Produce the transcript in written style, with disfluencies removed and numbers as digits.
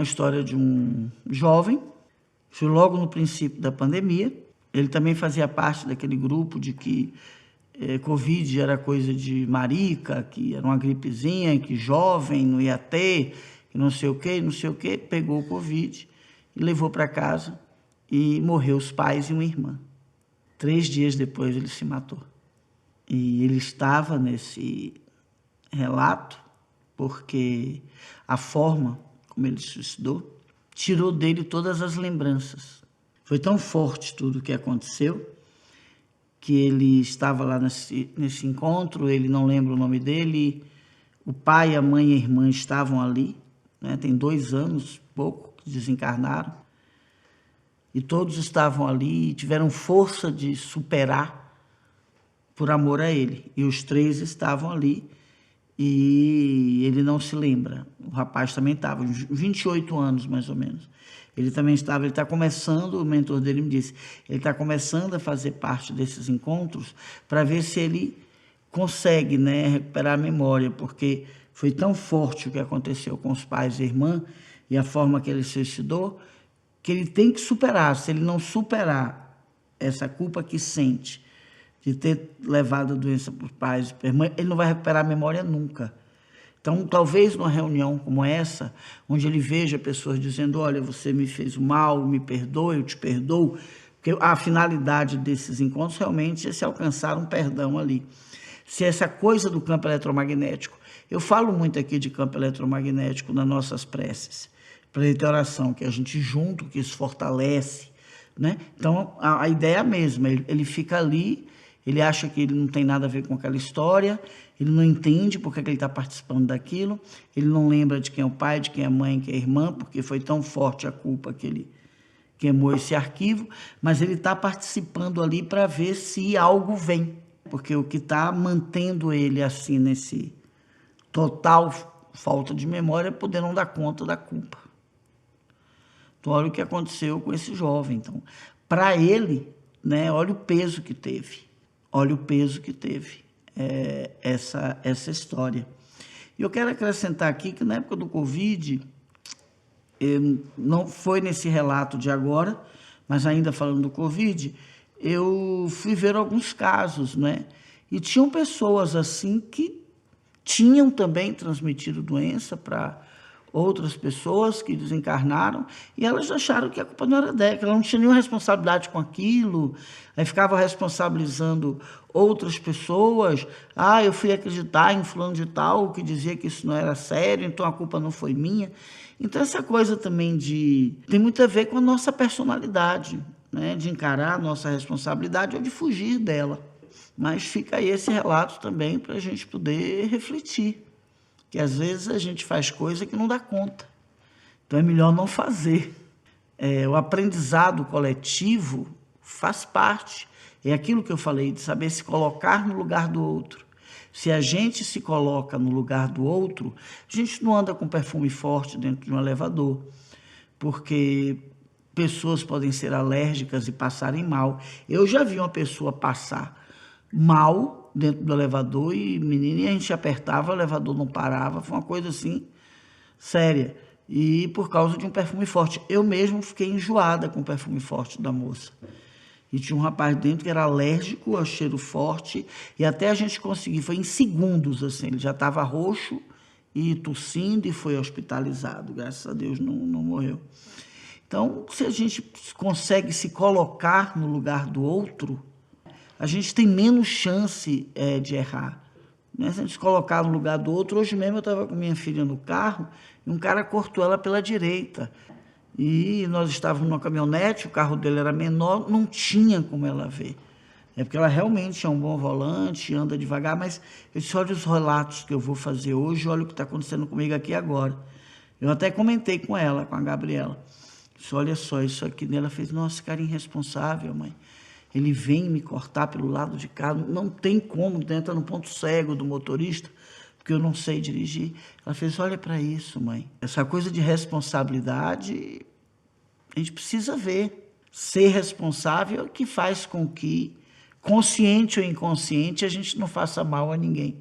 a história de um jovem, foi logo no princípio da pandemia. Ele também fazia parte daquele grupo de que Covid era coisa de marica, que era uma gripezinha, que jovem não ia ter, que não sei o que, pegou o Covid e levou para casa e morreu os pais e uma irmã. 3 dias depois ele se matou. E ele estava nesse relato porque a forma como ele se suicidou tirou dele todas as lembranças. Foi tão forte tudo o que aconteceu que ele estava lá nesse encontro, ele não lembra o nome dele, o pai, a mãe e a irmã estavam ali, né? Tem 2 anos, pouco, que desencarnaram, e todos estavam ali e tiveram força de superar por amor a ele, e os 3 estavam ali, e ele não se lembra. O rapaz também estava, 28 anos mais ou menos. Ele também estava, ele está começando, o mentor dele me disse, ele está começando a fazer parte desses encontros para ver se ele consegue, né, recuperar a memória, porque foi tão forte o que aconteceu com os pais e a irmã e a forma que ele se suicidou, que ele tem que superar. Se ele não superar essa culpa que sente de ter levado a doença para os pais e para a irmã, ele não vai recuperar a memória nunca. Então, talvez numa reunião como essa, onde ele veja pessoas dizendo, olha, você me fez mal, me perdoe, eu te perdoo, porque a finalidade desses encontros realmente é se alcançar um perdão ali. Se essa coisa do campo eletromagnético, eu falo muito aqui de campo eletromagnético nas nossas preces, para a oração, que a gente junto, que isso fortalece, né? Então, a ideia é a mesma, ele fica ali, ele acha que ele não tem nada a ver com aquela história, ele não entende porque ele está participando daquilo, ele não lembra de quem é o pai, de quem é a mãe, quem é a irmã, porque foi tão forte a culpa que ele queimou esse arquivo, mas ele está participando ali para ver se algo vem, porque o que está mantendo ele assim nesse total falta de memória é poder não dar conta da culpa. Então, olha o que aconteceu com esse jovem. Então, para ele, né, olha o peso que teve. Olha o peso que teve essa história. E eu quero acrescentar aqui que na época do Covid, não foi nesse relato de agora, mas ainda falando do Covid, eu fui ver alguns casos, né? E tinham pessoas assim que tinham também transmitido doença para outras pessoas que desencarnaram, e elas acharam que a culpa não era dela, que ela não tinha nenhuma responsabilidade com aquilo, aí ficava responsabilizando outras pessoas. Eu fui acreditar em fulano de tal, que dizia que isso não era sério, então a culpa não foi minha. Então essa coisa também tem muito a ver com a nossa personalidade, né? De encarar a nossa responsabilidade ou de fugir dela. Mas fica aí esse relato também para a gente poder refletir, que às vezes a gente faz coisa que não dá conta, então é melhor não fazer. O aprendizado coletivo faz parte, é aquilo que eu falei, de saber se colocar no lugar do outro. Se a gente se coloca no lugar do outro, a gente não anda com perfume forte dentro de um elevador, porque pessoas podem ser alérgicas e passarem mal. Eu já vi uma pessoa passar mal dentro do elevador e, menina, a gente apertava, o elevador não parava, foi uma coisa assim, séria, e por causa de um perfume forte. Eu mesmo fiquei enjoada com o perfume forte da moça, e tinha um rapaz dentro que era alérgico ao cheiro forte, e até a gente conseguir, foi em segundos, assim, ele já estava roxo e tossindo e foi hospitalizado, graças a Deus não morreu. Então, se a gente consegue se colocar no lugar do outro, a gente tem menos chance de errar, né? Se a gente se colocar no lugar do outro, hoje mesmo eu estava com minha filha no carro e um cara cortou ela pela direita. E nós estávamos numa caminhonete, o carro dele era menor, não tinha como ela ver. Porque ela realmente é um bom volante, anda devagar, mas eu disse, olha os relatos que eu vou fazer hoje, olha o que está acontecendo comigo aqui agora. Eu até comentei com ela, com a Gabriela. Disse, olha só, isso aqui. Ela fez, nossa, cara irresponsável, mãe. Ele vem me cortar pelo lado de cá, não tem como, entra no ponto cego do motorista, porque eu não sei dirigir. Ela fez, olha para isso, mãe. Essa coisa de responsabilidade, a gente precisa ver. Ser responsável é o que faz com que, consciente ou inconsciente, a gente não faça mal a ninguém.